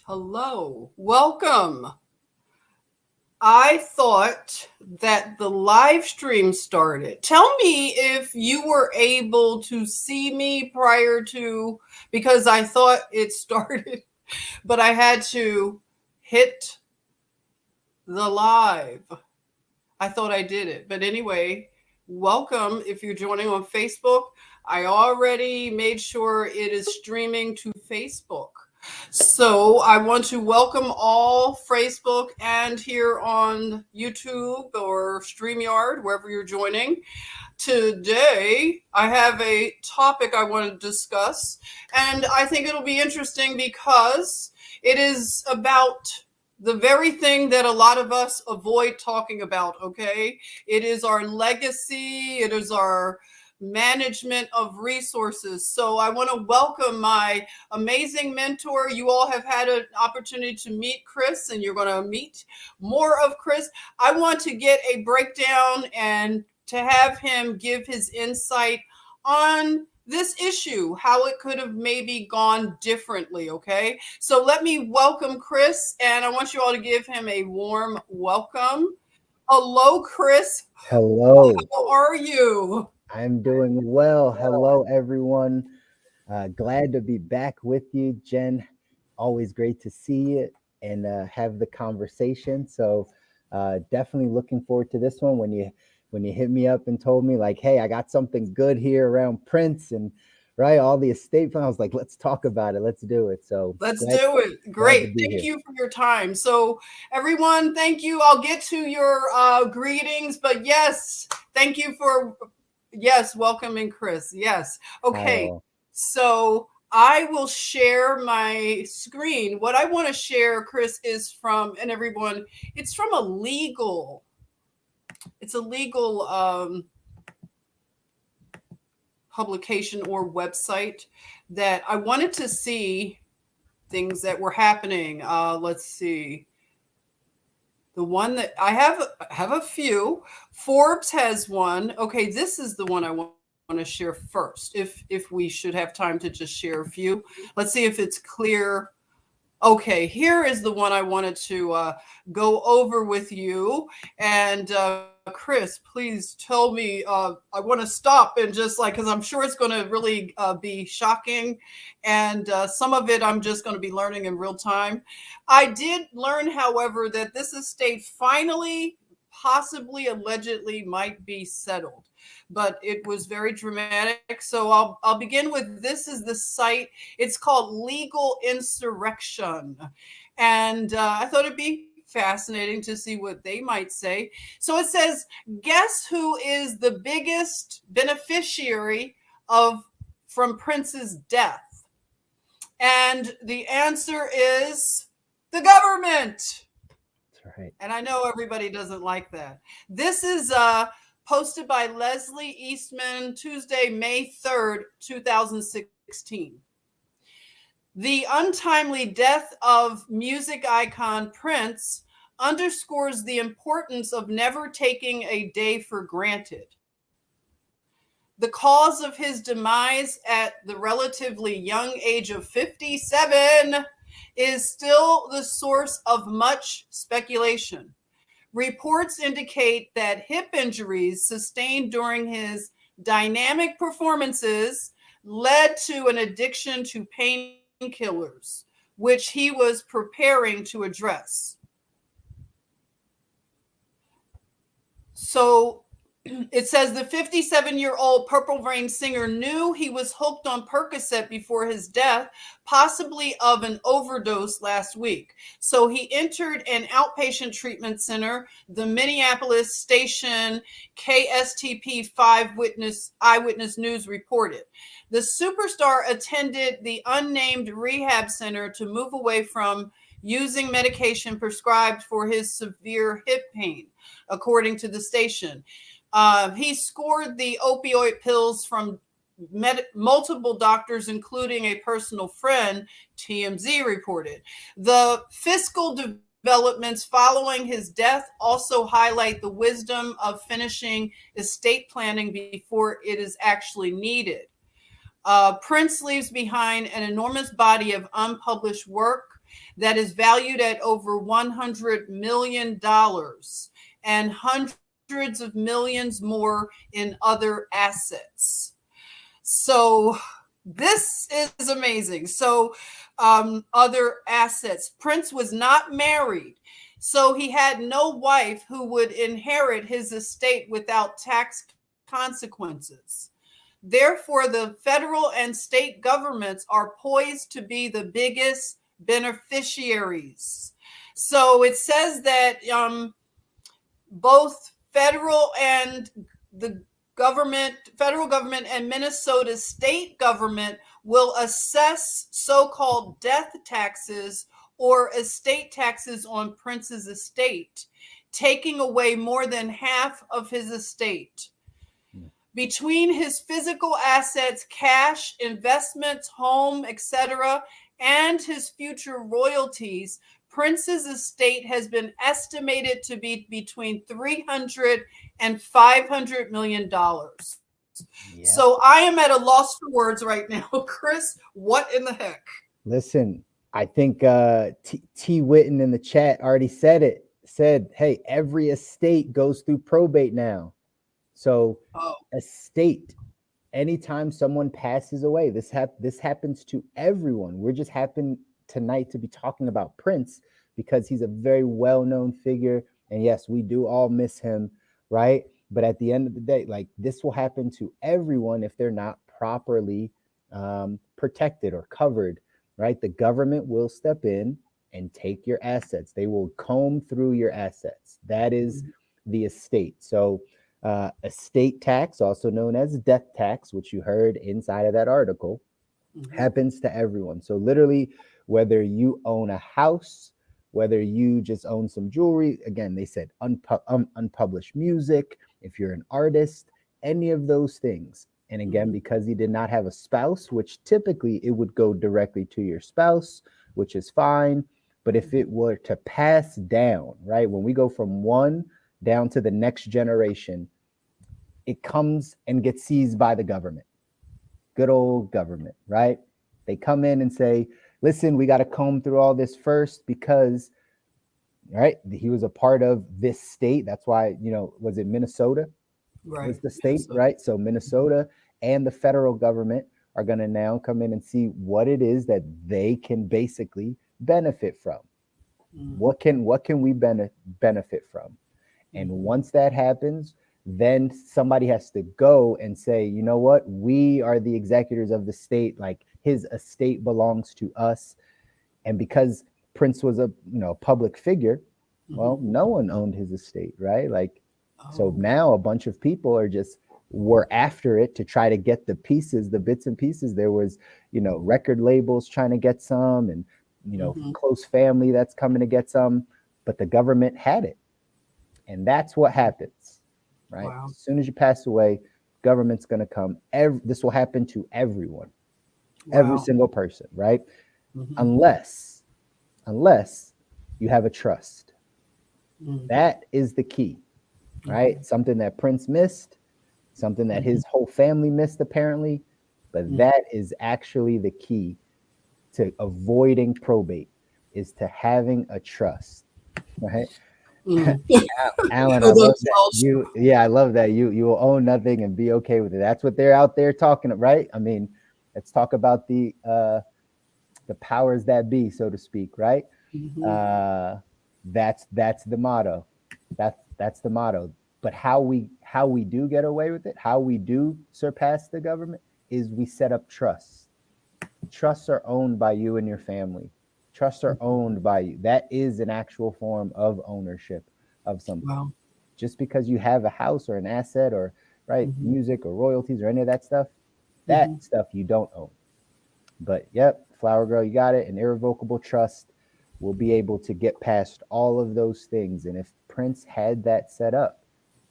Hello, welcome. I thought that the live stream started. Tell me if you were able to see me prior to, because I thought it started, but I had to hit the live. I thought I did it. But anyway, welcome if you're joining on Facebook. I already made sure it is streaming to Facebook. So I want to welcome all Facebook and here on YouTube or StreamYard, wherever you're joining. Today, I have a topic I want to discuss, and I think it'll be interesting because it is about the very thing that a lot of us avoid talking about, okay? It is our legacy. It is our management of resources. So I want to welcome my amazing mentor. You all have had an opportunity to meet Chris, and you're going to meet more of Chris. I want to get a breakdown and to have him give his insight on this issue, how it could have maybe gone differently, okay? So let me welcome Chris, and I want you all to give him a warm welcome. Hello, Chris. Hello. How are you? I'm doing well. Hello, everyone. Glad to be back with you, Jen. Always great to see you and have the conversation. So definitely looking forward to this one. When you hit me up and told me like, hey, I got something good here around Prince and right, all the estate plan, I was like, let's talk about it. Let's do it. So let's do it. Great. Thank you for your time. So everyone, thank you. I'll get to your greetings, but yes, thank you for welcoming Chris. Yes. Okay. Hello. So I will share my screen. What I want to share, Chris, is from, and everyone, it's from a legal publication or website that I wanted to see things that were happening. Let's see. The one that I have a few. Forbes has one. Okay, this is the one I want to share first. If we should have time to just share a few. Let's see if it's clear. Okay, here is the one I wanted to go over with you. And Chris, please tell me, I want to stop and just because I'm sure it's going to really be shocking. And some of it I'm just going to be learning in real time. I did learn, however, that this estate finally, possibly, allegedly might be settled. But it was very dramatic. So I'll begin with, this is the site. It's called Legal Insurrection. And I thought it'd be fascinating to see what they might say. So it says, guess who is the biggest beneficiary from Prince's death? And the answer is the government. That's right. And I know everybody doesn't like that. This is posted by Leslie Eastman, Tuesday, May 3rd, 2016. The untimely death of music icon Prince underscores the importance of never taking a day for granted. The cause of his demise at the relatively young age of 57 is still the source of much speculation. Reports indicate that hip injuries sustained during his dynamic performances led to an addiction to painkillers, which he was preparing to address. So it says the 57-year-old Purple Rain singer knew he was hooked on Percocet before his death, possibly of an overdose last week. So he entered an outpatient treatment center. The Minneapolis station KSTP 5 Eyewitness News reported. The superstar attended the unnamed rehab center to move away from using medication prescribed for his severe hip pain, according to the station. He scored the opioid pills from multiple doctors, including a personal friend, TMZ reported. The fiscal developments following his death also highlight the wisdom of finishing estate planning before it is actually needed. Prince leaves behind an enormous body of unpublished work that is valued at over $100 million and hundreds of millions more in other assets. So this is amazing. So other assets. Prince was not married, so he had no wife who would inherit his estate without tax consequences. Therefore, the federal and state governments are poised to be the biggest beneficiaries. So it says that both federal government and Minnesota state government will assess so-called death taxes or estate taxes on Prince's estate, taking away more than half of his estate. Between his physical assets, cash, investments, home, etc., and his future royalties, Prince's estate has been estimated to be between $300 and $500 million. Yep. So I am at a loss for words right now. Chris, what in the heck? Listen, I think T. Witten in the chat already said it. Said, hey, every estate goes through probate now. So estate, anytime someone passes away, this happens to everyone. We're just happen tonight to be talking about Prince because he's a very well-known figure. And yes, we do all miss him, right? But at the end of the day, like, this will happen to everyone if they're not properly protected or covered, right? The government will step in and take your assets. They will comb through your assets. That is the estate. So estate tax, also known as death tax, which you heard inside of that article, happens to everyone. So literally, whether you own a house, whether you just own some jewelry, again, they said unpublished music, if you're an artist, any of those things. And again, because he did not have a spouse, which typically it would go directly to your spouse, which is fine. But if it were to pass down, right, when we go from one down to the next generation, it comes and gets seized by the government. Good old government, right? They come in and say, listen, we got to comb through all this first because, right, he was a part of this state. That's why, was it Minnesota? Right. Was the state, Minnesota. Right? So Minnesota and the federal government are going to now come in and see what it is that they can basically benefit from. What can we benefit from? And once that happens, then somebody has to go and say, you know what, we are the executors of the state. Like, his estate belongs to us. And because Prince was a public figure, well, no one owned his estate, right? Like, so now a bunch of people were after it to try to get the pieces, the bits and pieces. There was, record labels trying to get some, and close family that's coming to get some, but the government had it. And that's what happens, right? Wow. As soon as you pass away, government's going to come. This will happen to everyone, every single person, right? Unless you have a trust. That is the key, right? Something that Prince missed, something that Mhm. his whole family missed apparently. But Mhm. that is actually the key to avoiding probate, is to having a trust, right? Mm. Alan, I Oh, love those that Welsh. you. Yeah, I love that you will own nothing and be okay with it. That's what they're out there talking, right? I mean, let's talk about the powers that be, so to speak, right? Mhm. Uh, that's the motto. That's the motto. But how we do get away with it, how we do surpass the government, is we set up trusts. Trusts are owned by you and your family. Trusts are owned by you. That is an actual form of ownership of something. Wow. Just because you have a house or an asset or right Mhm. music or royalties or any of that Mhm. stuff you don't own. But yep, Flower Girl, you got it. An irrevocable trust will be able to get past all of those things. And if Prince had that set up,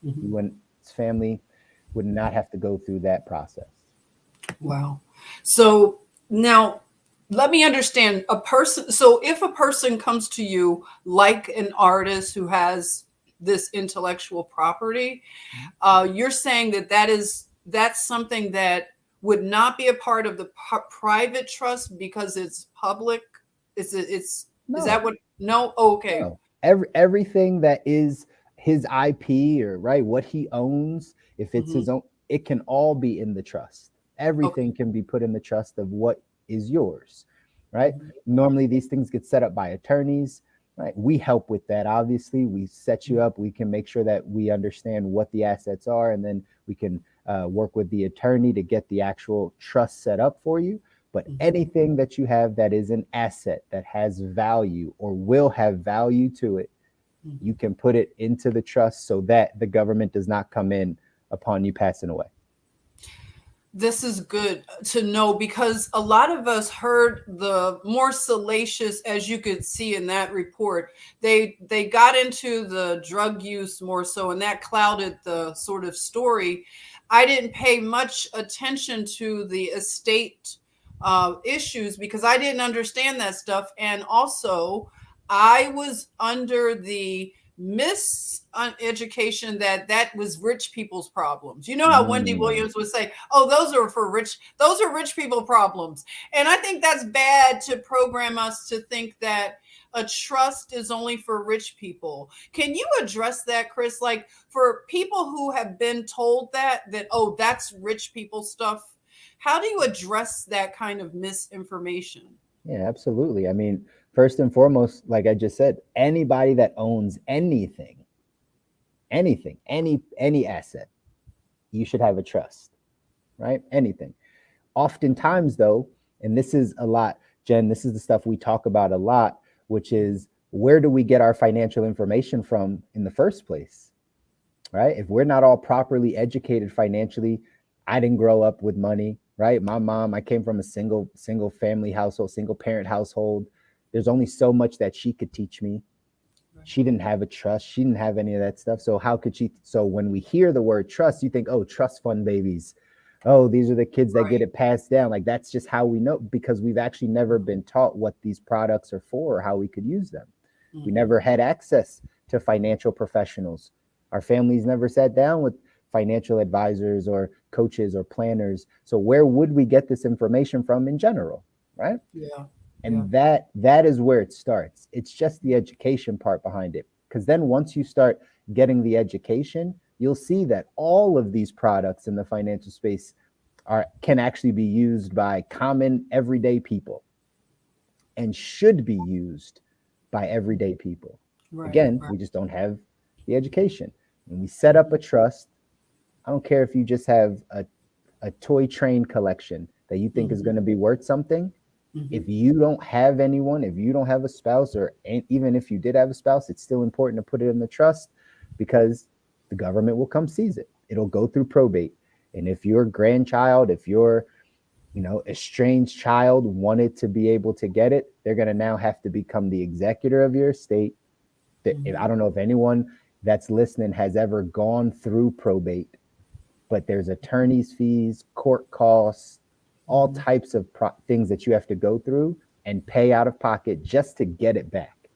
he Mhm. wouldn't, his family would not have to go through that process. Wow. So now let me understand a person. So if a person comes to you like an artist who has this intellectual property, you're saying that that's something that would not be a part of the private trust because it's public. Is that No, what? No. Oh, okay. no. Everything that is his IP or right what he owns, if it's Hmm. his own, it can all be in the trust. Okay. Everything can be put in the trust of what is yours, right? Mhm. Normally these things get set up by attorneys, right? We help with that. Obviously, we set you up. We can make sure that we understand what the assets are, and then we can work with the attorney to get the actual trust set up for you. But Mhm. anything that you have that is an asset that has value or will have value to it, you Mhm. can put it into the trust so that the government does not come in upon you passing away. This is good to know because a lot of us heard the more salacious, as you could see in that report. They got into the drug use more so, and that clouded the sort of story. I didn't pay much attention to the estate issues because I didn't understand that stuff, and also I was under the miseducation that that was rich people's problems. You know how Wendy Mm. Williams would say, "Oh, those are rich people problems." And I think that's bad to program us to think that a trust is only for rich people. Can you address that, Chris? Like for people who have been told that oh, that's rich people stuff. How do you address that kind of misinformation? Yeah, absolutely. I mean, first and foremost, like I just said, anybody that owns anything, any asset, you should have a trust, right? Anything. Oftentimes, though, and this is a lot, Jen, this is the stuff we talk about a lot, which is where do we get our financial information from in the first place, right? If we're not all properly educated financially, I didn't grow up with money, right? My mom, I came from a single family household, single parent household. There's only so much that she could teach me. Right. She didn't have a trust. She didn't have any of that stuff. So how could she? So when we hear the word trust, you think, oh, trust fund babies. Oh, these are the kids that get Right. it passed down. Like that's just how we know because we've actually never been taught what these products are for or how we could use them. We Mhm. never had access to financial professionals. Our families never sat down with financial advisors or coaches or planners. So where would we get this information from in general, right? Yeah. Yeah. And that is where it starts. It's just the education part behind it, because then once you start getting the education, you'll see that all of these products in the financial space are can actually be used by common everyday people and should be used by everyday people. Right. Again, Right. we just don't have the education. When we set up a trust, I don't care if you just have a toy train collection that you think is Mhm. going to be worth something. If Mhm. you don't have anyone, if you don't have a spouse, or even if you did have a spouse, it's still important to put it in the trust because the government will come seize it. It'll go through probate. And if your grandchild, if your estranged child wanted to be able to get it, they're going to now have to become the executor of your estate. I Mhm. don't know if anyone that's listening has ever gone through probate, but there's attorney's fees, court costs, all Mhm. types of things that you have to go through and pay out of pocket just to get it back.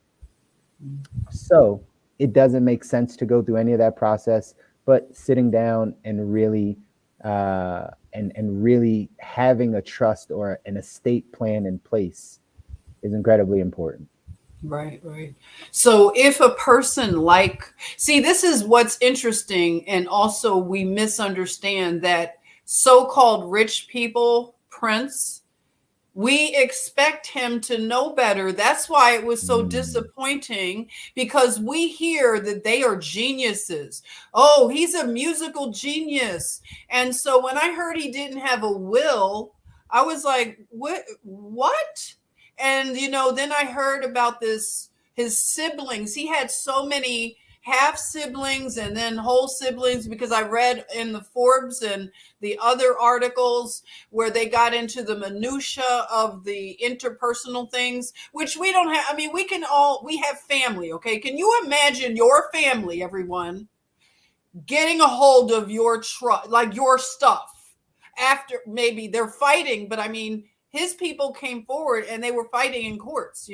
Mhm. So it doesn't make sense to go through any of that process. but sitting down and really and really having a trust or an estate plan in place is incredibly important. Right, right. So if a person like, see, this is what's interesting. And also, we misunderstand that so called rich people, Prince, we expect him to know better. That's why it was so Mm. disappointing, because we hear that they are geniuses. Oh, he's a musical genius. And so when I heard he didn't have a will, I was like, what? What? And, then I heard about his siblings. He had so many half siblings and then whole siblings, because I read in the Forbes and the other articles where they got into the minutia of the interpersonal things, which we don't have. I mean, we have family. Okay. Can you imagine your family, everyone, getting a hold of your like your stuff, after maybe they're fighting, but I mean, his people came forward and they were fighting in courts,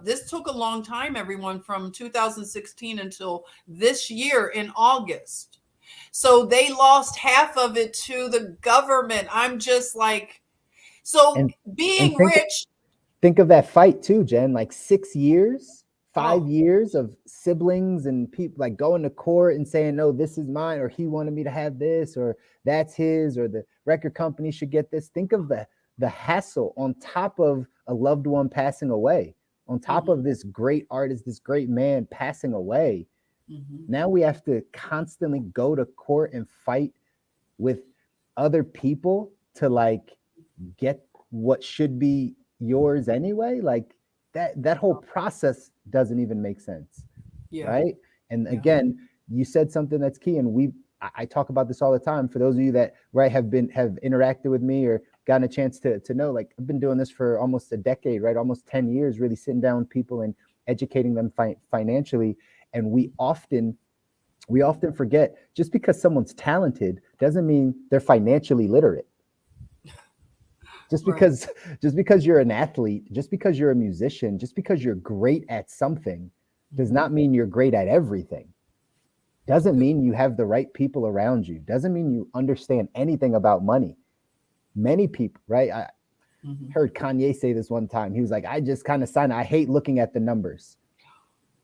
this took a long time, everyone, from 2016 until this year in August. So they lost half of it to the government. I'm just like, so and and being rich. think of that fight too, Jen. Like 6 years, five Oh, years of siblings and people like going to court and saying, no, this is mine, or he wanted me to have this, or that's his, or the record company should get this. Think of the hassle on top of a loved one passing away, on top mm-hmm, of this great artist, this great man passing away. mm-hmm, Now we have to constantly go to court and fight with other people to like get what should be yours anyway. Like that whole process doesn't even make sense, yeah, right? And yeah, again, you said something that's key, and I talk about this all the time. For those of you that right have interacted with me or gotten a chance to know, like I've been doing this for almost a decade, right? Almost 10 years, really sitting down with people and educating them financially. And we often forget, just because someone's talented doesn't mean they're financially literate. just right, because just because you're an athlete, just because you're a musician, just because you're great at something does mm-hmm. not mean you're great at everything. Doesn't Good. mean you have the right people around you. Doesn't mean you understand anything about money. Many people, right? I Mm-hmm. heard Kanye say this one time. He was like, I just kind of sign, I hate looking at the numbers.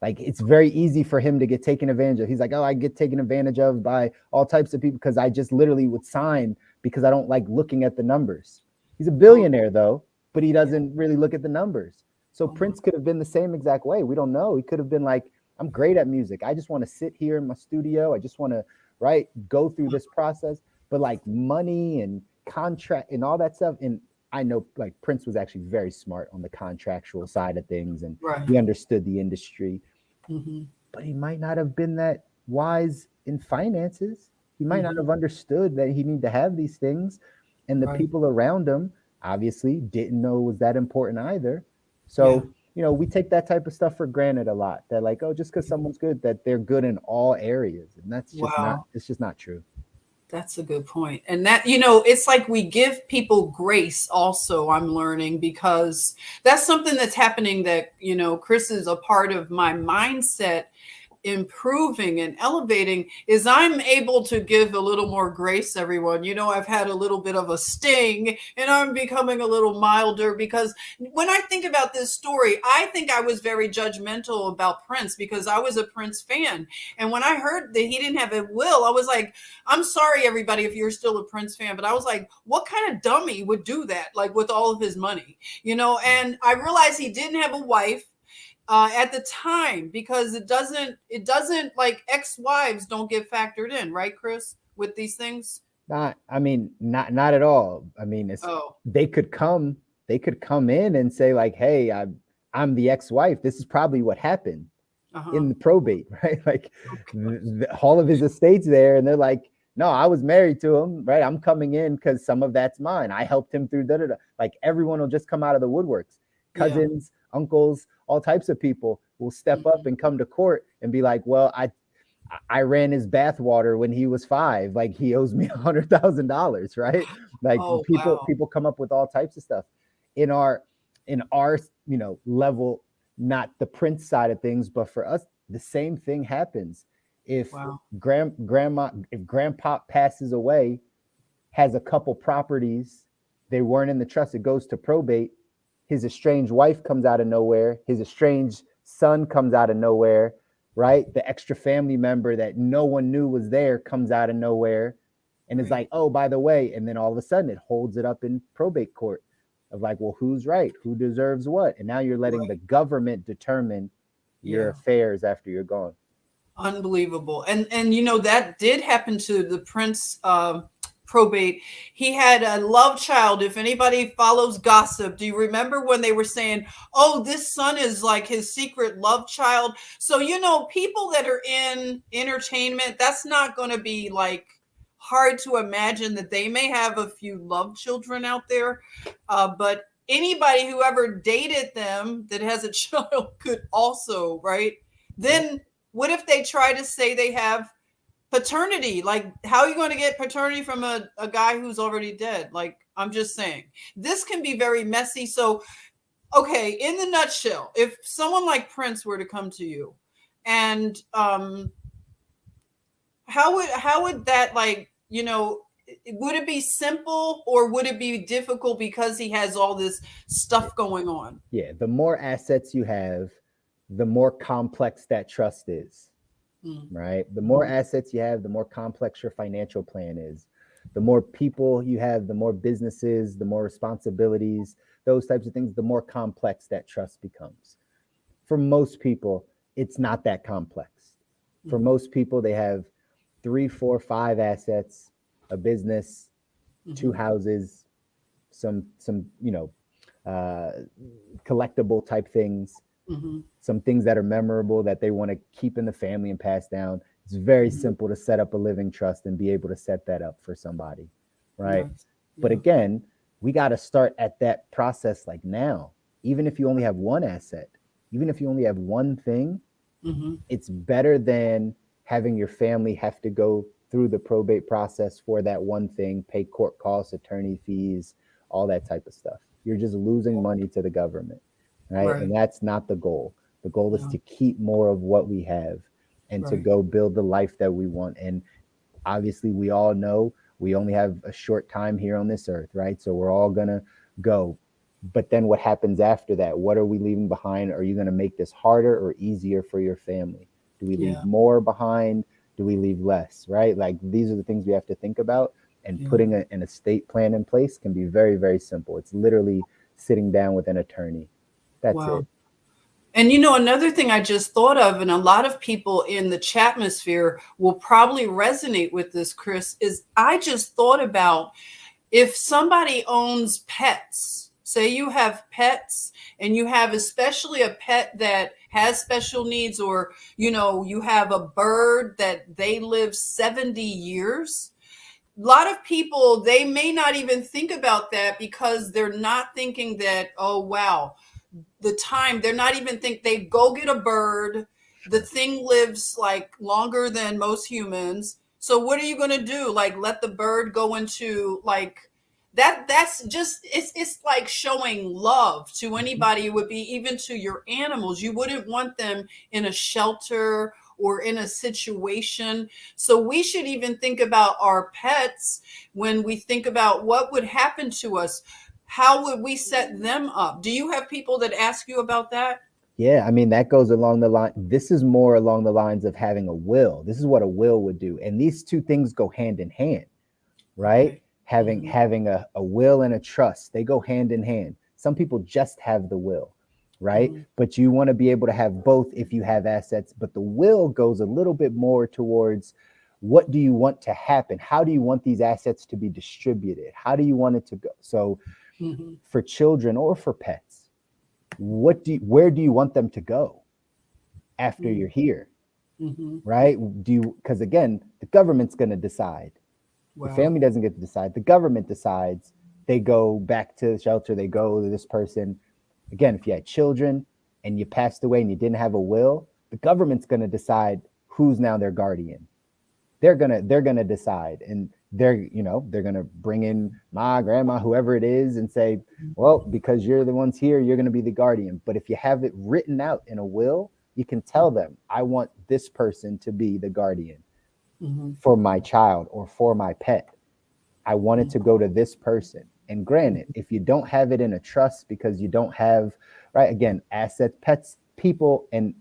Like it's very easy for him to get taken advantage of. He's like, oh, I get taken advantage of by all types of people because I just literally would sign because I don't like looking at the numbers. He's a Oh, billionaire though, but he yeah. doesn't really look at the numbers. So Oh my. Prince could have been the same exact way. We don't know. He could have been like, I'm great at music. I just want to sit here in my studio. I just want to go through this process. But like money and contract and all that stuff. And I know like Prince was actually very smart on the contractual side of things, and Right. he understood the industry, Mm-hmm. but he might not have been that wise in finances. He might not Mm-hmm. have understood that he needed to have these things. And the Right. people around him obviously didn't know it was that important either. Yeah. So, we take that type of stuff for granted a lot. That like, oh, just because someone's good, that they're good in all areas. And Wow. it's just not true. That's a good point. And that, it's like we give people grace also, I'm learning, because that's something that's happening that, Chris, is a part of my mindset improving and elevating, is I'm able to give a little more grace, everyone. I've had a little bit of a sting and I'm becoming a little milder, because when I think about this story, I think I was very judgmental about Prince because I was a Prince fan. And when I heard that he didn't have a will, I was like, I'm sorry, everybody, if you're still a Prince fan, but I was like, what kind of dummy would do that? Like with all of his money, and I realized he didn't have a wife at the time, because it doesn't like ex-wives don't get factored in, right, Chris, with these things? Not, I mean, not at all. I mean, it's Oh, they could come, in and say like, hey, I'm the ex-wife. This is probably what happened uh-huh. in the probate, right? Like Okay. all of his estates there, and they're like, no, I was married to him, right? I'm coming in because some of that's mine. I helped him through da da da. Like everyone will just come out of the woodworks. Yeah. Cousins, uncles, all types of people will step up Mhm. and come to court and be like, well, I ran his bathwater when he was 5. Like he owes me $100,000, right? Like Oh, people wow. people come up with all types of stuff in our level, not the Prince side of things, but for us, the same thing happens. If Wow. if grandpa passes away, has a couple properties, they weren't in the trust, it goes to probate. His estranged wife comes out of nowhere, his estranged son comes out of nowhere, right? The extra family member that no one knew was there comes out of nowhere and is Right. like, oh, by the way, and then all of a sudden it holds it up in probate court of like, well, who's right, who deserves what, and now you're letting the Right. government determine your Yeah. affairs after you're gone. Unbelievable. And that did happen to the Prince probate. He had a love child. If anybody follows gossip, do you remember when they were saying, oh, this son is like his secret love child? So, people that are in entertainment, that's not going to be like hard to imagine that they may have a few love children out there. But anybody who ever dated them that has a child could also, right? Then what if they try to say they have paternity? Like, how are you going to get paternity from a guy who's already dead? Like, I'm just saying, this can be very messy. So, okay, in the nutshell, if someone like Prince were to come to you, and how would that, like, would it be simple or would it be difficult because he has all this stuff going on? Yeah, the more assets you have, the more complex that trust is, right? The more assets you have, the more complex your financial plan is. The more people you have, the more businesses, the more responsibilities, those types of things, the more complex that trust becomes. For most people, it's not that complex. For most people, they have 3, 4, 5 assets, a business, 2 houses, some uh, collectible type things, some things that are memorable that they want to keep in the family and pass down. It's very simple to set up a living trust and be able to set that up for somebody, right? Yes. But Yeah. again, we got to start at that process like now. Even if you only have one asset, even if you only have one thing, it's better than having your family have to go through the probate process for that one thing, pay court costs, attorney fees, all that type of stuff. You're just losing money to the government, right? Right. And that's not the goal. The goal is No. to keep more of what we have and to Right. go build the life that we want. And obviously, we all know we only have a short time here on this earth, right? So we're all going to go. But then what happens after that? What are we leaving behind? Are you going to make this harder or easier for your family? Do we leave Yeah. more behind? Do we leave less, right? Like these are the things we have to think about. And Yeah. putting an estate plan in place can be very, very simple. It's literally sitting down with an attorney. That's Wow. it. And another thing I just thought of, and a lot of people in the chatmosphere will probably resonate with this, Chris, is I just thought about if somebody owns pets, say you have pets and you have especially a pet that has special needs, or, you have a bird that they live 70 years. A lot of people, they may not even think about that because they're not thinking that, oh, wow, the time, they're not even think, they go get a bird, the thing lives like longer than most humans, so what are you going to do, like let the bird go into like that's just, it's like showing love to anybody. It would be even to your animals. You wouldn't want them in a shelter or in a situation. So we should even think about our pets when we think about what would happen to us. How would we set them up? Do you have people that ask you about that? Yeah, I mean, that goes along the line. This is more along the lines of having a will. This is what a will would do. And these two things go hand in hand, right? Okay. Having a will and a trust, they go hand in hand. Some people just have the will, right? But you want to be able to have both if you have assets. But the will goes a little bit more towards what do you want to happen? How do you want these assets to be distributed? How do you want it to go? So for children or for pets, where do you want them to go after you're here, right? Because again, the government's going to decide. The Wow. family doesn't get to decide. The government decides. They go back to the shelter. They go to this person. Again, if you had children and you passed away and you didn't have a will, the government's going to decide who's now their guardian. They're gonna decide, and they're gonna bring in my grandma, whoever it is, and say, well, because you're the ones here, you're gonna be the guardian. But if you have it written out in a will, You can tell them, I want this person to be the guardian Mm-hmm. for my child or for my pet. I want it to go to this person. And granted, if you don't have it in a trust because you don't have, right, again, assets, pets, people and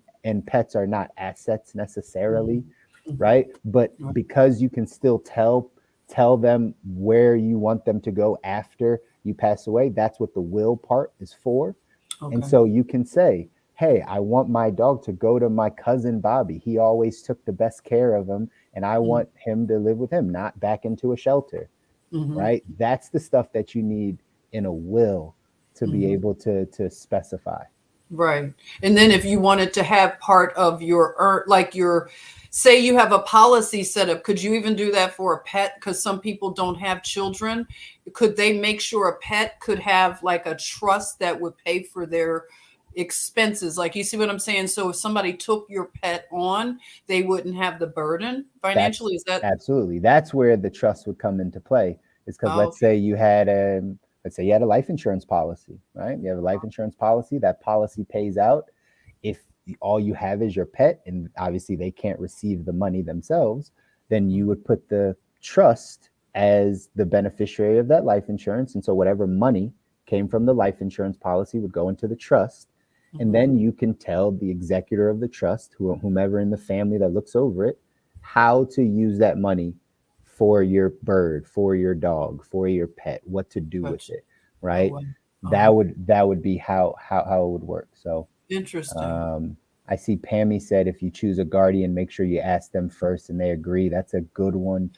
pets are not assets necessarily, Mm-hmm. right? But Right. because you can still tell them where you want them to go after you pass away, that's what the will part is for. And Okay. so you can say, hey, I want my dog to go to my cousin Bobby. He always took the best care of him, and I want him to live with him, not back into a shelter, Mm-hmm. right? That's the stuff that you need in a will to be Mm-hmm. able to specify. Right. And then if you wanted to have part of your like your, say you have a policy set up, could you even do that for a pet? Because some people don't have children. Could they make sure a pet could have like a trust that would pay for their expenses? Like, you see what I'm saying? So if somebody took your pet on, they wouldn't have the burden financially. That's Is that? absolutely, that's where the trust would come into play. Is because Oh, let's say you had a life insurance policy, right? You have a life insurance policy. That policy pays out if all you have is your pet, and obviously they can't receive the money themselves. Then you would put the trust as the beneficiary of that life insurance, and so whatever money came from the life insurance policy would go into the trust. And mhm. then you can tell the executor of the trust, whomever in the family that looks over it, how to use that money for your bird, for your dog, for your pet, what to do with Gotcha. it, Oh, right? wow. That Uh-huh. would be how it would work. So Interesting. um, I see Pammy said if you choose a guardian, make sure you ask them first and they agree. That's a good one,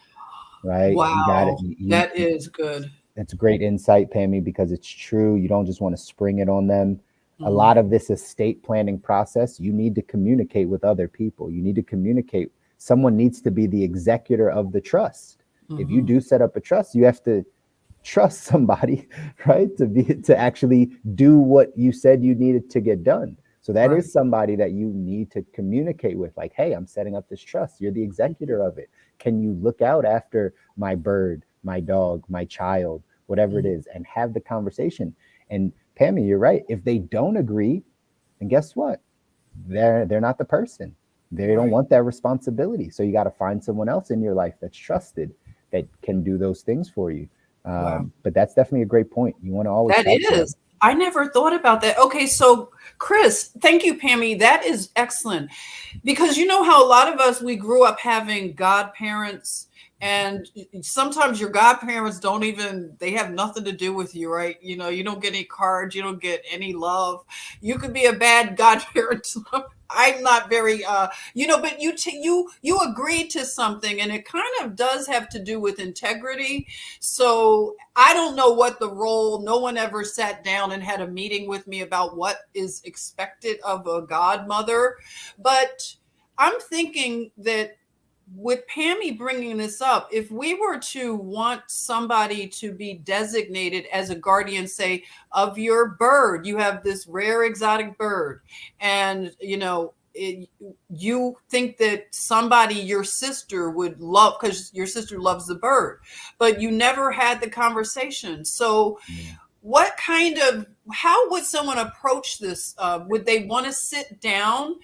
right? You got it. Wow. That is good. It's great insight, Pammy, because it's true. You don't just want to spring it on them. A Mhm. lot of this estate planning process, you need to communicate with other people. You need to communicate. Someone needs to be the executor of the trust. If you Mhm. do set up a trust, you have to trust somebody, right? To actually do what you said you needed to get done. So that Right. is somebody that you need to communicate with, like, hey, I'm setting up this trust. You're the Mhm. executor of it. Can you look out after my bird, my dog, my child, whatever it Mhm. is, and have the conversation? And Pammy, you're right. If they don't agree, then guess what? They're not the person. They don't Right. want that responsibility. So you got to find someone else in your life that's trusted that can do those things for you. Wow. But that's definitely a great point. You want to always That talk to them. is. I never thought about that. Okay, so Chris, thank you, Pammy. That is excellent. Because you know how a lot of us, we grew up having godparents, and sometimes your godparents don't even, they have nothing to do with you, right? You know, you don't get any cards, you don't get any love. You could be a bad godparent. I'm not very but you agreed to something, and it kind of does have to do with integrity. So I don't know what the role, no one ever sat down and had a meeting with me about what is expected of a godmother. But I'm thinking that with Pammy bringing this up, if we were to want somebody to be designated as a guardian, say, of your bird, you have this rare exotic bird, and you think that somebody, your sister, would love, because your sister loves the bird, but you never had the conversation. So Yeah. what kind of, how would someone approach this? Would they want to sit down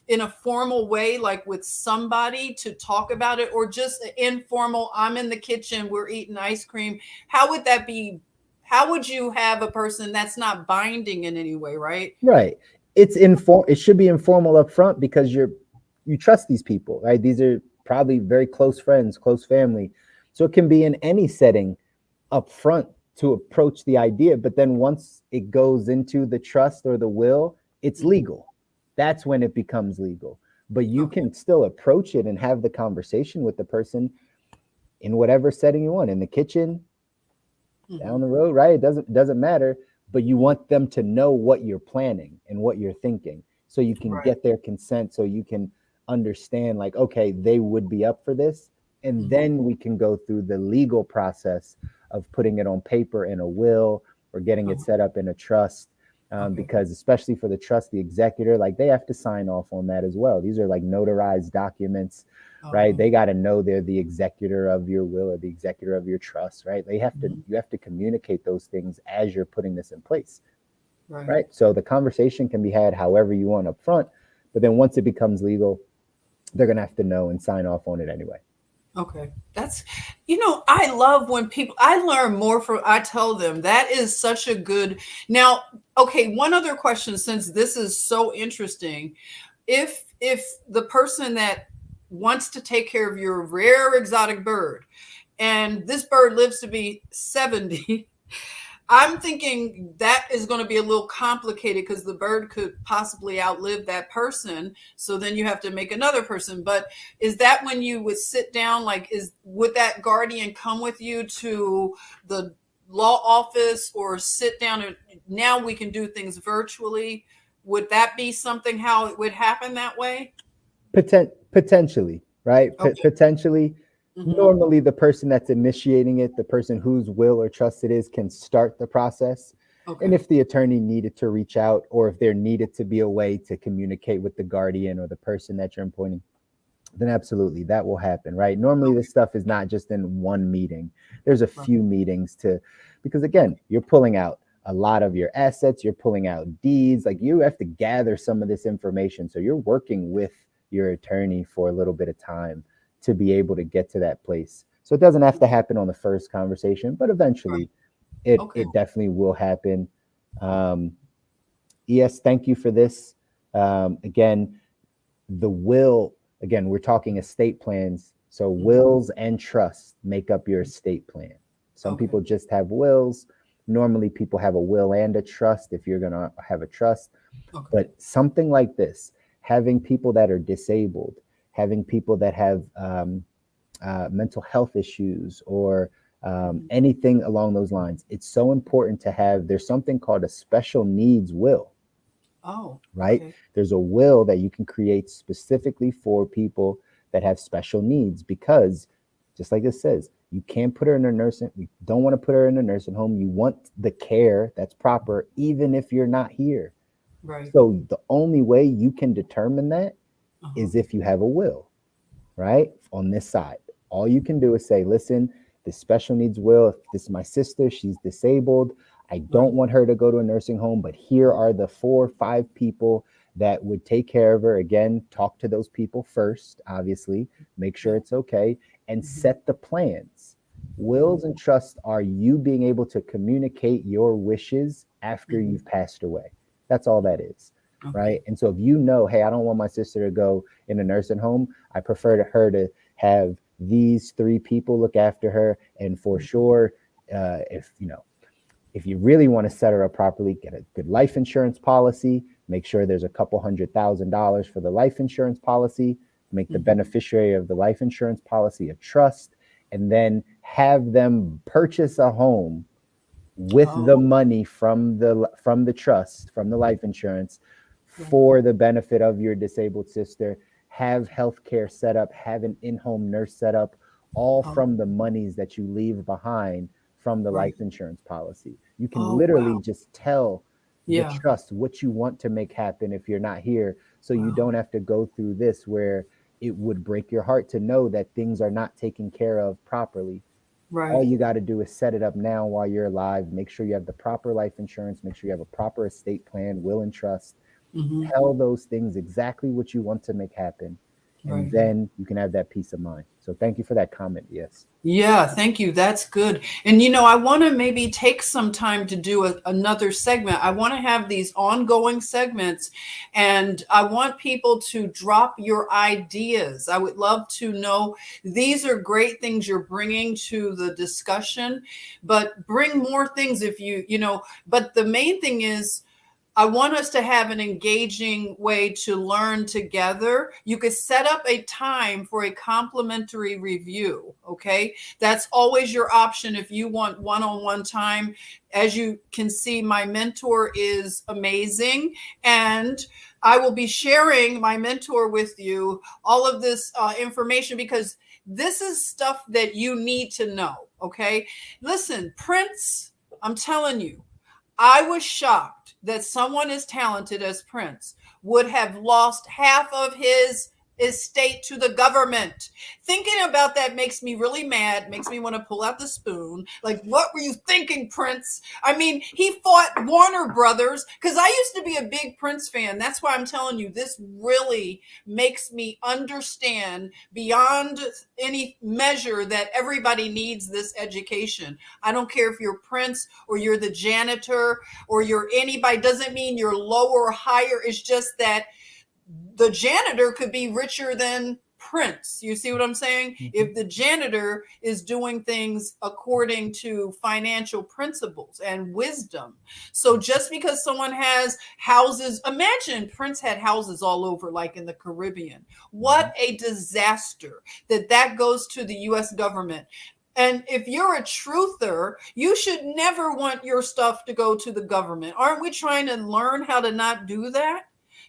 in a formal way, like with somebody to talk about it, or just informal, I'm in the kitchen, we're eating ice cream? How would that be? How would you have a person that's not binding in any way, right? Right. It should be informal up front because you trust these people, right? These are probably very close friends, close family. So it can be in any setting up front to approach the idea, but then once it goes into the trust or the will, it's Mhm. legal. That's when it becomes legal. But you Okay. can still approach it and have the conversation with the person in whatever setting you want, in the kitchen, down Hmm. the road, right? It doesn't matter, but you want them to know what you're planning and what you're thinking so you can Right. get their consent, so you can understand, like, okay, they would be up for this. And Hmm. then we can go through the legal process of putting it on paper in a will or getting it Uh-huh. set up in a trust. Okay. Because especially for the trust, the executor, like, they have to sign off on that as well. These are like notarized documents, right? Uh-huh. They got to know they're the executor of your will or the executor of your trust, right? Mhm. You have to communicate those things as you're putting this in place, Right. right? So the conversation can be had however you want up front, But then once it becomes legal, they're going to have to know and sign off on it anyway. Okay. That's, I love when people, I learn more from, I tell them that is such a good. Now, okay, one other question, since this is so interesting. If the person that wants to take care of your rare exotic bird, and this bird lives to be 70, I'm thinking that is going to be a little complicated because the bird could possibly outlive that person. So then you have to make another person. But is that when you would sit down? Like, would that guardian come with you to the law office, or sit down? And now we can do things virtually. Would that be something how it would happen that way? Potentially, right? Okay. Potentially. Mm-hmm. Normally, the person that's initiating it, the person whose will or trust it is, can start the process. And Okay. if the attorney needed to reach out, or if there needed to be a way to communicate with the guardian or the person that you're appointing, then absolutely that will happen, right? Normally, this Okay. stuff is not just in one meeting. There's a Right. few meetings because Okay. again, you're pulling out a lot of your assets, you're pulling out deeds, like you have to gather some of this information. So you're working with your attorney for a little bit of time to be able to get to that place. So it doesn't have to happen on the first conversation, but Right. eventually Okay. it definitely will happen. Um, yes, thank you for this. Again, the will, again, we're talking estate plans. So Mhm. wills and trusts make up your estate plan. Some Okay. people just have wills. Normally, people have a will and a trust if you're going to have a trust. Okay. But something like this, having people that are disabled, having people that have mental health issues, or Mhm. anything along those lines, it's so important to have. There's something called a special needs will, Oh, right? okay. There's a will that you can create specifically for people that have special needs, because just like it says, you can't put her in a nursing, you don't want to put her in a nursing home. You want the care that's proper, even if you're not here. Right. So the only way you can determine that Uh-huh. is if you have a will, right? On this side, all you can do is say, listen, this special needs will, if this is my sister, she's disabled, I Right. don't want her to go to a nursing home, but here are the 4 or 5 people that would take care of her. Again, talk to those people first, obviously, make sure Yeah. it's okay, and Mhm. set the plans. Mhm. Wills and trusts are you being able to communicate your wishes after Mhm. you've passed away. That's all that is, Okay. right? And so if you know, hey, I don't want my sister to go in a nursing home, I prefer to her to have these 3 people look after her. And for Mhm. sure, if you really want to set her up properly, get a good life insurance policy. Make sure there's a couple $100,000 for the life insurance policy. Make the Mhm. beneficiary of the life insurance policy a trust, and then have them purchase a home with the Oh, money from the trust, from the life insurance, right. for the benefit of your disabled sister. Have healthcare set up, have an in-home nurse set up, all Oh, from the monies that you leave behind from the right. life insurance policy. You can Oh, wow. literally just tell the Yeah. trust what you want to make happen if you're not here, so you Wow. don't have to go through this where it would break your heart to know that things are not taken care of properly. All Right. you got to do is set it up now while you're alive. Make sure you have the proper life insurance. Make sure you have a proper estate plan, will, and trust. Mhm. Tell those things exactly what you want to make happen. And Right. then you can have that peace of mind. So thank you for that comment. Yes. Yeah, thank you. That's good. And I want to maybe take some time to do another segment. I want to have these ongoing segments, and I want people to drop your ideas. I would love to know, these are great things you're bringing to the discussion, but bring more things if but the main thing is, I want us to have an engaging way to learn together. You could set up a time for a complimentary review. Okay. That's always your option if you want one on one time. As you can see, my mentor is amazing. And I will be sharing my mentor with you, all of this information, because this is stuff that you need to know. Okay. Listen, Prince, I'm telling you, I was shocked that someone as talented as Prince would have lost half of his estate to the government. Thinking about that makes me really mad, makes me want to pull out the spoon. Like, what were you thinking, Prince? I mean, he fought Warner Brothers, because I used to be a big Prince fan. That's why I'm telling you, this really makes me understand beyond any measure that everybody needs this education. I don't care if you're Prince or you're the janitor or you're anybody, doesn't mean you're lower or higher. It's just that the janitor could be richer than Prince. You see what I'm saying? Mhm. If the janitor is doing things according to financial principles and wisdom. So just because someone has houses, imagine Prince had houses all over, like in the Caribbean. What a disaster that goes to the US government. And if you're a truther, you should never want your stuff to go to the government. Aren't we trying to learn how to not do that?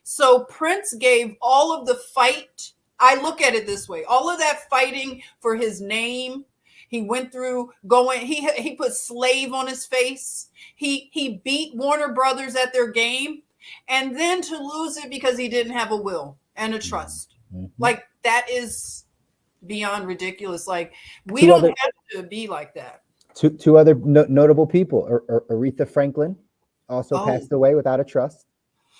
So Prince gave all of the fight. I look at it this way: all of that fighting for his name. He went through going. He put slave on his face. He beat Warner Brothers at their game, and then to lose it because he didn't have a will and a trust. Mm-hmm. Like, that is beyond ridiculous. Like, we Two don't other- have to be like that. Two other notable people. Aretha Franklin also passed away without a trust.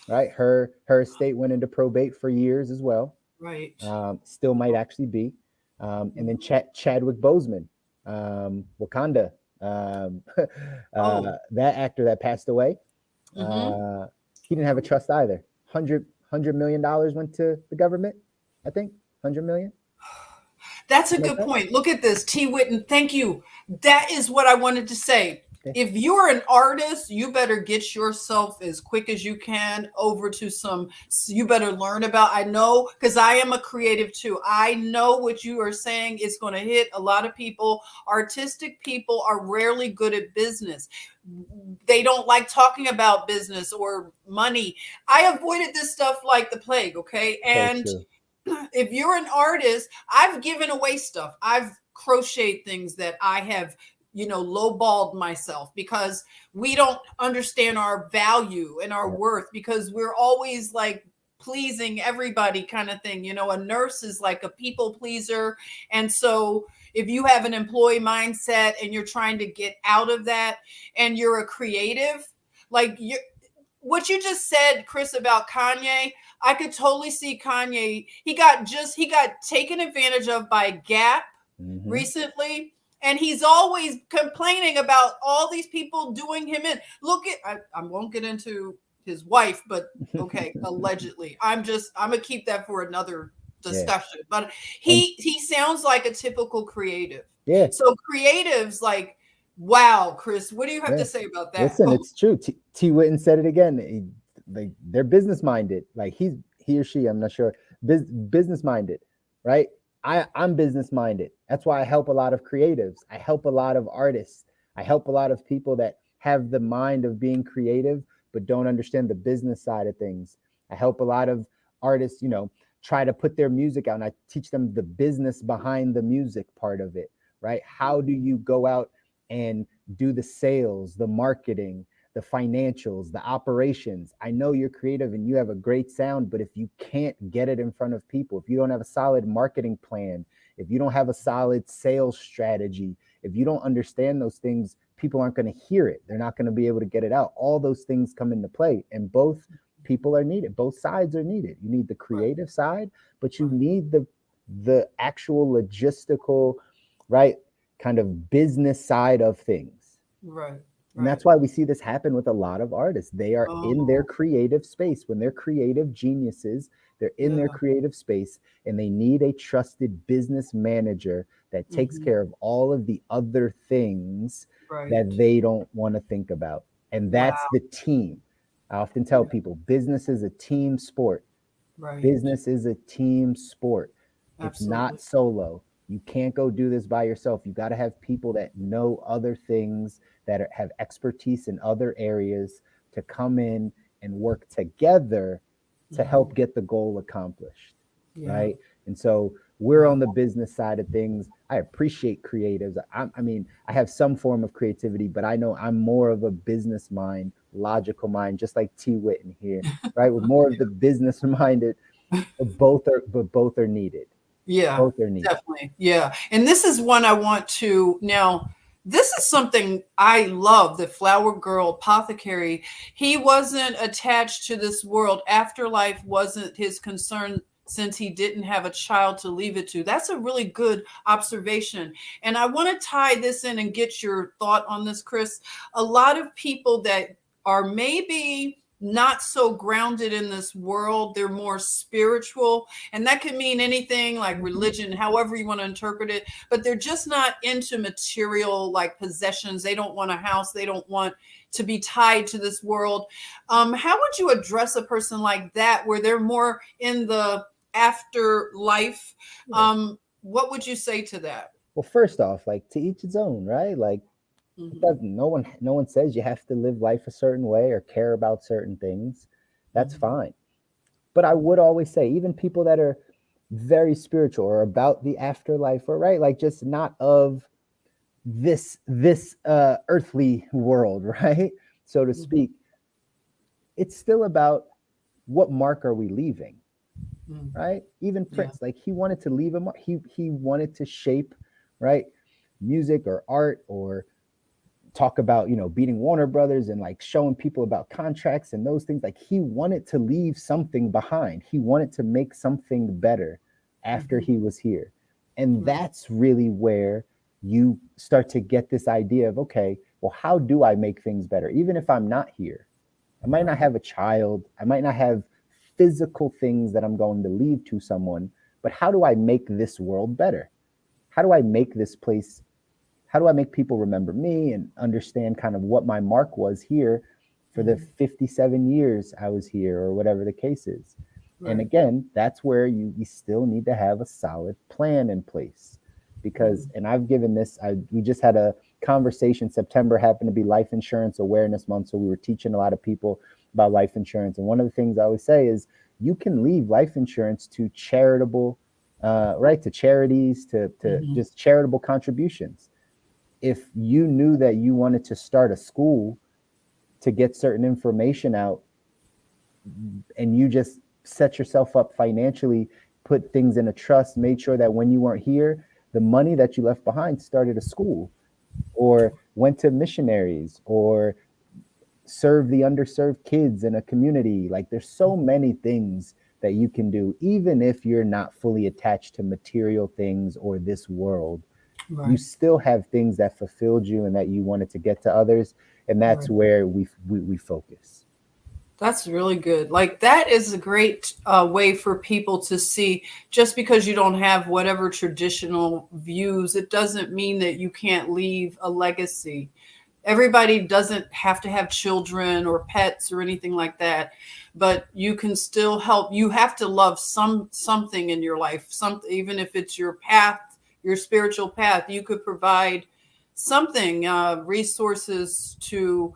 Right, her estate went into probate for years as well. Right. Still might actually be. And then Chadwick Boseman, Wakanda, that actor that passed away. He didn't have a trust either. $100 million went to the government, I think. 100 million. That's a good point. Look at this. T. Witten, thank you. That is what I wanted to say. If you're an artist, you better get yourself as quick as you can over to you better learn about. I know, because I am a creative too. I know what you are saying is going to hit a lot of people. Artistic people are rarely good at business. They don't like talking about business or money. I avoided this stuff like the plague, okay? And if you're an artist, I've given away stuff. I've crocheted things that I have, lowballed myself because we don't understand our value and our worth, because we're always like pleasing everybody kind of thing. A nurse is like a people pleaser. And so if you have an employee mindset and you're trying to get out of that and you're a creative, like what you just said, Chris, about Kanye, I could totally see Kanye. He got taken advantage of by Gap recently. And he's always complaining about all these people doing him in. I won't get into his wife, but okay, allegedly. I'm gonna keep that for another discussion. Yeah. But he sounds like a typical creative. Yeah. So creatives, like, wow, Chris, what do you have to say about that? Listen, it's true. T. Witten said it again. They're business minded. Like he or she, I'm not sure, business minded, right? I'm business minded. That's why I help a lot of creatives. I help a lot of artists. I help a lot of people that have the mind of being creative, but don't understand the business side of things. I help a lot of artists, try to put their music out, and I teach them the business behind the music part of it, right? How do you go out and do the sales, the marketing, the financials, the operations? I know you're creative and you have a great sound, but if you can't get it in front of people, if you don't have a solid marketing plan, if you don't have a solid sales strategy, if you don't understand those things, people aren't going to hear it. They're not going to be able to get it out. All those things come into play, and both people are needed. Both sides are needed. You need the creative side, but you need the actual logistical, right, kind of business side of things. Right. And that's why we see this happen with a lot of artists. They are in their creative space. When they're creative geniuses, they're in their creative space, and they need a trusted business manager that takes care of all of the other things that they don't want to think about. And that's the team. I often tell people, business is a team sport. Business is a team sport. It's not solo. You can't go do this by yourself. You got to have people that know other things, that have expertise in other areas, to come in and work together to help get the goal accomplished, right? And so we're on the business side of things. I appreciate creatives. I have some form of creativity, but I know I'm more of a business mind, logical mind, just like T. Witten here, right? With more of the business minded both are needed. Yeah, Both are needed. definitely. Yeah. And this is one I want to now. This is something I love. The Flower Girl Apothecary. He wasn't attached to this world. Afterlife wasn't his concern since he didn't have a child to leave it to. That's a really good observation. And I want to tie this in and get your thought on this, Chris. A lot of people that are maybe not so grounded in this world, they're more spiritual, and that could mean anything like religion, however you want to interpret it, but they're just not into material like possessions. They don't want a house, they don't want to be tied to this world. How would you address a person like that where they're more in the afterlife? What would you say to that? Well, first off, like to each its own, right? Like it Mm-hmm. doesn't, no one says you have to live life a certain way or care about certain things. That's Mm-hmm. fine. But I would always say, even people that are very spiritual or about the afterlife, or right, like just not of this earthly world, right? So to Mm-hmm. speak, it's still about what mark are we leaving, Mm-hmm. right? Even Yeah. Prince, like he wanted to leave a mark. He wanted to shape, right, music or art, or talk about, beating Warner Brothers and like showing people about contracts and those things. Like he wanted to leave something behind. He wanted to make something better after Mm-hmm. he was here. And Right. that's really where you start to get this idea of, okay, well, how do I make things better? Even if I'm not here, I might not Right. have a child, I might not have physical things that I'm going to leave to someone, but how do I make this world better? How do I make this place, how do I make people remember me and understand kind of what my mark was here for the Mm-hmm. 57 years I was here, or whatever the case is? And Right. again, that's where you still need to have a solid plan in place. Because, Mm-hmm. and I've given this, we just had a conversation. September happened to be Life Insurance Awareness Month. So we were teaching a lot of people about life insurance. And one of the things I always say is you can leave life insurance to charitable, right, to charities, to Mm-hmm. just charitable contributions. If you knew that you wanted to start a school to get certain information out, and you just set yourself up financially, put things in a trust, made sure that when you weren't here, the money that you left behind started a school, or went to missionaries, or serve the underserved kids in a community. Like there's so many things that you can do, even if you're not fully attached to material things or this world. You Right. still have things that fulfilled you and that you wanted to get to others, and that's Right. where we focus. That's really good. Like that is a great way for people to see. Just because you don't have whatever traditional views, it doesn't mean that you can't leave a legacy. Everybody doesn't have to have children or pets or anything like that, but you can still help. You have to love something in your life, some, even if it's your path, your spiritual path. You could provide something, resources to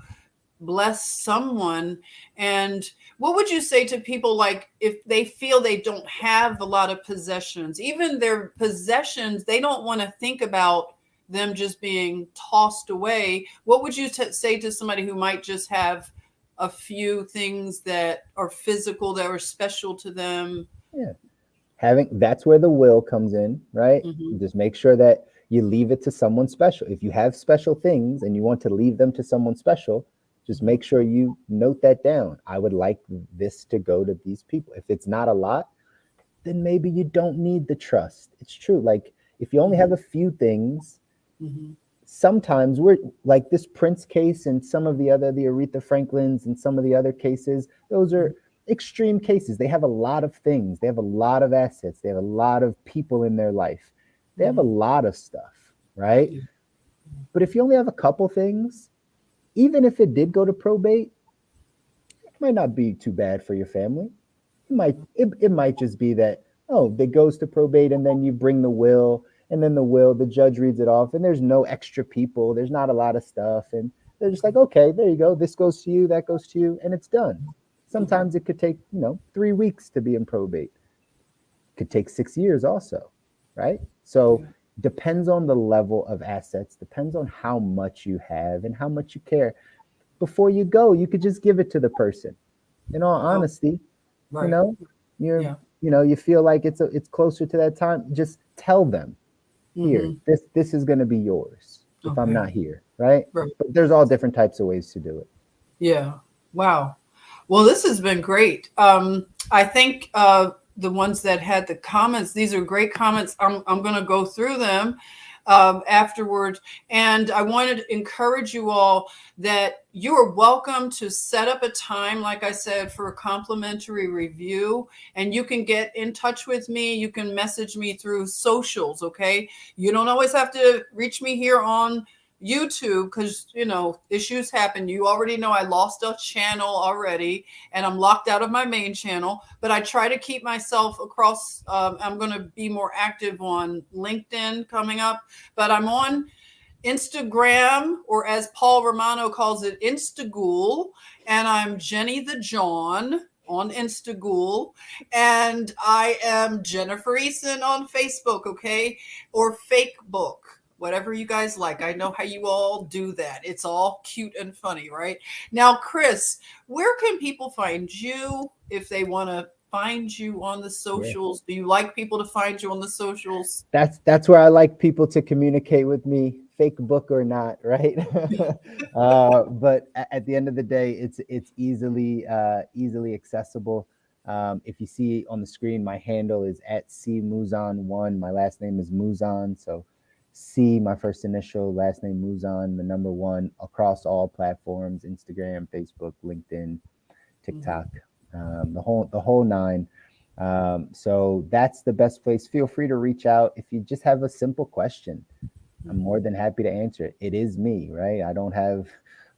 bless someone. And what would you say to people like if they feel they don't have a lot of possessions, even their possessions, they don't want to think about them just being tossed away? What would you say to somebody who might just have a few things that are physical, that are special to them? Yeah. Having, that's where the will comes in, right? Hmm. You just make sure that you leave it to someone special. If you have special things and you want to leave them to someone special, just Hmm. make sure you note that down. I would like this to go to these people. If it's not a lot, then maybe you don't need the trust. It's true. Like if you only Hmm. have a few things, Hmm. sometimes we're like this Prince case and some of the Aretha Franklins and some of the other cases, those are extreme cases. They have a lot of things, they have a lot of assets, they have a lot of people in their life, they have a Hmm. lot of stuff, right? Yeah. But if you only have a couple things, even if it did go to probate, it might not be too bad for your family. It might just be that, oh, it goes to probate and then you bring the will, and then the judge reads it off, and there's no extra people, there's not a lot of stuff, and they're just like, okay, there you go, this goes to you, that goes to you, and it's done. Hmm. Sometimes it could take 3 weeks to be in probate, could take 6 years also, right? So Yeah. depends on the level of assets, depends on how much you have and how much you care. Before you go, you could just give it to the person. In all Oh, honesty, you right. know, you're Yeah. you feel like it's closer to that time, just tell them, here, Mm-hmm. this is going to be yours if I'm Okay. not here, right? Right. But there's all different types of ways to do it. Yeah. Wow. Well, this has been great. I think the ones that had the comments, these are great comments. I'm going to go through them afterwards. And I wanted to encourage you all that you are welcome to set up a time, like I said, for a complimentary review. And you can get in touch with me. You can message me through socials, okay? You don't always have to reach me here on YouTube because issues happen. You already know I lost a channel already, and I'm locked out of my main channel. But I try to keep myself across. I'm going to be more active on LinkedIn coming up, but I'm on Instagram, or as Paul Romano calls it, Instagool, and I'm Jenny the John on Instagool, and I am Jennifer Eason on Facebook, okay, or Fake Book, whatever you guys like. I know how you all do that. It's all cute and funny, right? Now, Chris, where can people find you if they want to find you on the Yeah. socials? Do you like people to find you on the socials? That's where I like people to communicate with me, fake book or not, right? But at the end of the day, it's easily accessible. If you see on the screen, my handle is at cmuzon1. My last name is Muzon, so C, my first initial, last name Muzon, the number one, across all platforms: Instagram, Facebook, LinkedIn, TikTok, the whole nine. So that's the best place. Feel free to reach out if you just have a simple question. I'm more than happy to answer it. It is me, right? I don't have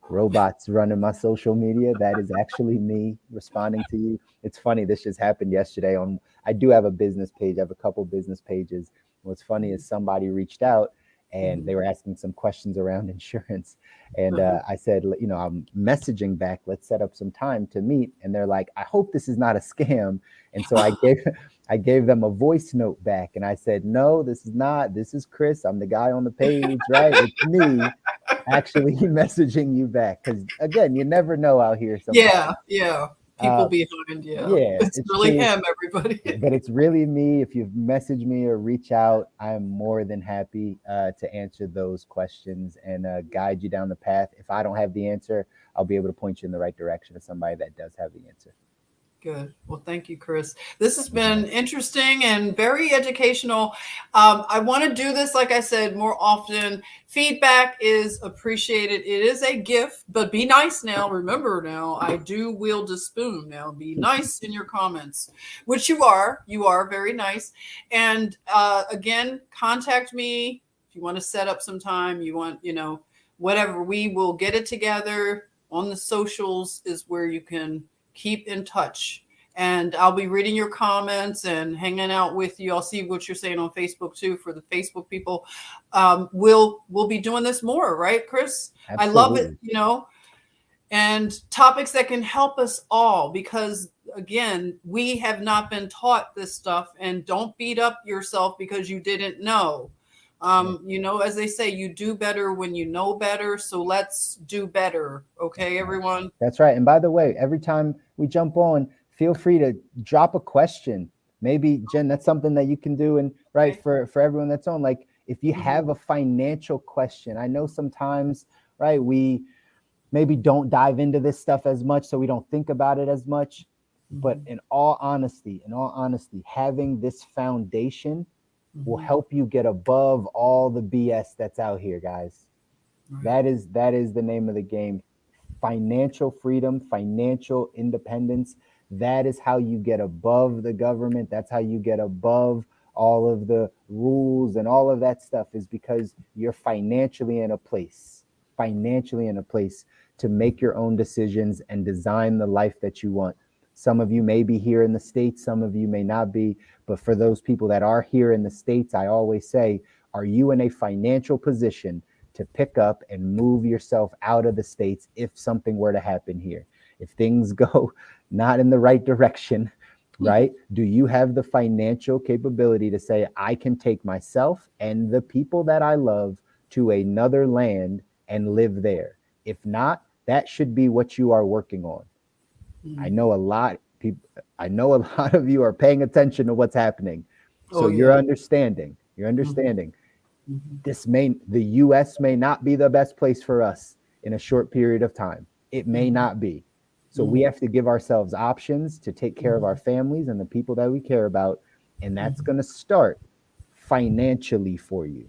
robots running my social media. That is actually me responding to you. It's funny. This just happened yesterday. I do have a business page. I have a couple business pages. What's funny is somebody reached out and they were asking some questions around insurance. And I said, I'm messaging back. Let's set up some time to meet. And they're like, I hope this is not a scam. And so I gave them a voice note back, and I said, no, this is not. This is Chris. I'm the guy on the page, right? It's me actually messaging you back. Because again, you never know out here sometimes. Yeah. People Uh, behind, yeah. yeah, It's it's really true. him, everybody. But it's really me. If you've messaged me or reach out, I am more than happy to answer those questions and guide you down the path. If I don't have the answer, I'll be able to point you in the right direction to somebody that does have the answer. Good. Well, thank you, Chris. This has been interesting and very educational. I want to do this, like I said, more often. Feedback is appreciated. It is a gift, but be nice now. Remember now, I do wield a spoon now. Be nice in your comments, which you are. You are very nice. And again, contact me if you want to set up some time. You want, whatever. We will get it together on the socials is where you can keep in touch, and I'll be reading your comments and hanging out with you. I'll see what you're saying on Facebook too for the Facebook people. We'll be doing this more, right, Chris? I love it, Absolutely. and topics that can help us all, because again, we have not been taught this stuff. And don't beat up yourself because you didn't know. Yeah. As they say, you do better when you know better. So let's do better. Okay, everyone. That's right. And by the way, every time we jump on, feel free to drop a question. Maybe, Jen, that's something that you can do. And right, Okay. for everyone that's on, like if you have a financial question, I know sometimes, right, we maybe don't dive into this stuff as much, so we don't think about it as much. But in all honesty, having this foundation will help you get above all the BS that's out here, guys. Right. That is the name of the game. Financial freedom, financial independence. That is how you get above the government. That's how you get above all of the rules and all of that stuff, is because you're financially in a place to make your own decisions and design the life that you want. Some of you may be here in the States, some of you may not be. But for those people that are here in the States, I always say, are you in a financial position to pick up and move yourself out of the States if something were to happen here? If things go not in the right direction, right? Do you have the financial capability to say, I can take myself and the people that I love to another land and live there? If not, that should be what you are working on. I know a lot people, I know a lot of you are paying attention to what's happening. So Oh, you're yeah. understanding. You're Mhm. understanding. Mhm. The US may not be the best place for us in a short period of time. It may Mhm. not be. So we Mhm. have to give ourselves options to take care of our Mhm. families and the people that we care about. And that's Mhm. going to start financially for you.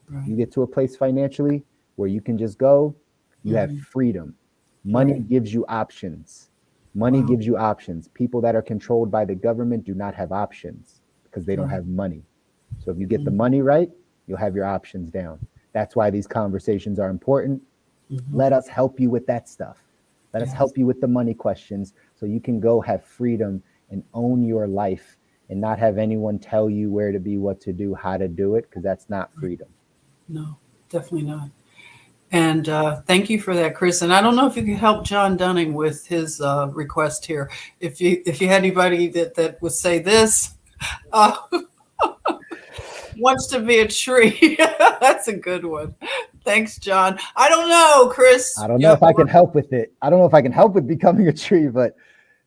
You Right. get to a place financially where you can just go, you have Mhm. freedom. Money Right. gives you options. Money Wow. gives you options. People that are controlled by the government do not have options because they don't Right. have money. So if you get the Mhm. money right, you'll have your options down. That's why these conversations are important. Mhm. Let us help you with that stuff. Let us Yes. help you with the money questions so you can go have freedom and own your life and not have anyone tell you where to be, what to do, how to do it, because that's not freedom. No, definitely not. And thank you for that, Chris. And I don't know if you could help John Dunning with his request here. If you had anybody that would say this, uh, wants to be a tree. That's a good one. Thanks, John. I don't know, I Chris. don't You know have if I can help with it. I don't know if I can help with becoming a tree, but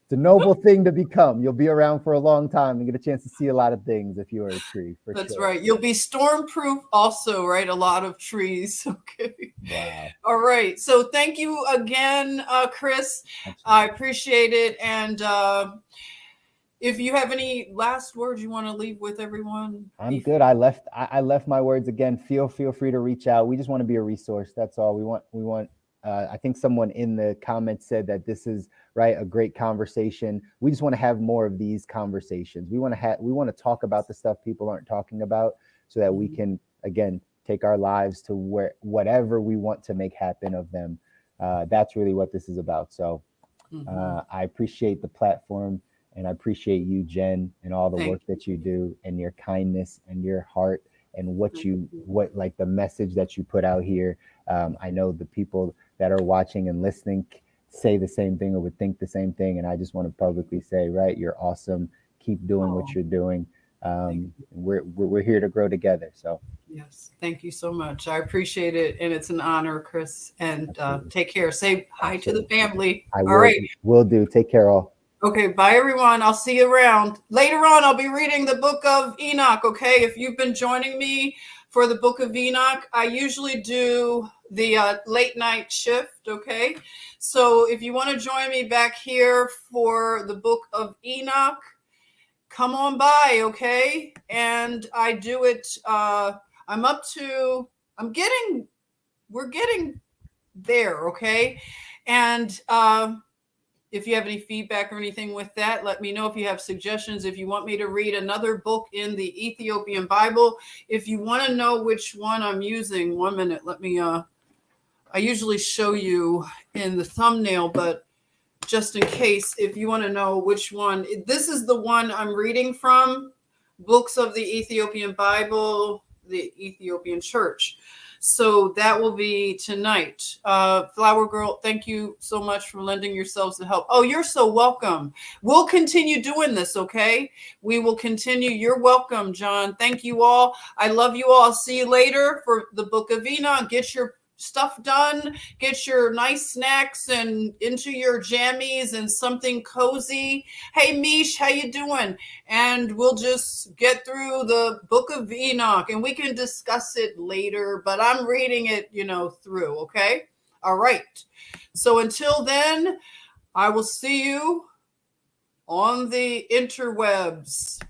it's a noble thing to become. You'll be around for a long time and get a chance to see a lot of things if you are a tree, for That's sure. right. You'll be storm-proof also, right? A lot of trees. Okay. Wow. All right. So thank you again, Chris. I Absolutely. appreciate it. And if you have any last words you want to leave with everyone, I'm good. I left my words again. Feel free to reach out. We just want to be a resource. That's all. We want I think someone in the comments said that this is right a great conversation. We just want to have more of these conversations. We want to talk about the stuff people aren't talking about so that we Mhm. can again take our lives to where whatever we want to make happen of them. That's really what this is about. So Mhm. I appreciate the platform and I appreciate you, Jen, and all the Thank work that you do and your kindness and your heart and you. what like the message that you put out here. I know the people that are watching and listening say the same thing or would think the same thing. And I just want to publicly say, right, you're awesome. Keep doing what Oh, you're doing. thank you. We're here to grow together. So Yes, thank you so much. I appreciate it, and it's an honor, Chris. And absolutely, take care. Say hi to the absolutely. family. I All right. will do. Take care, all. Okay. Bye, everyone. I'll see you around later on. I'll be reading the Book of Enoch. Okay. If you've been joining me for the Book of Enoch, I usually do the late night shift. Okay. So if you want to join me back here for the Book of Enoch, come on by, okay? And I do it. I'm up to. I'm getting. We're getting there, okay? And if you have any feedback or anything with that, let me know. If you have suggestions, if you want me to read another book in the Ethiopian Bible, if you want to know which one I'm using, 1 minute. Let me. I usually show you in the thumbnail, but just in case, if you want to know which one, this is the one I'm reading from, Books of the Ethiopian Bible, the Ethiopian Church. So that will be tonight. Flower Girl, thank you so much for lending yourselves to help. Oh, you're so welcome. We'll continue doing this, okay? We will continue. You're welcome, John. Thank you all. I love you all. I'll see you later for the Book of Enoch. Get your stuff done, get your nice snacks and into your jammies and something cozy. Hey Mish, how you doing? And we'll just get through the Book of Enoch and we can discuss it later, but I'm reading it, through, okay? All right. So until then, I will see you on the interwebs.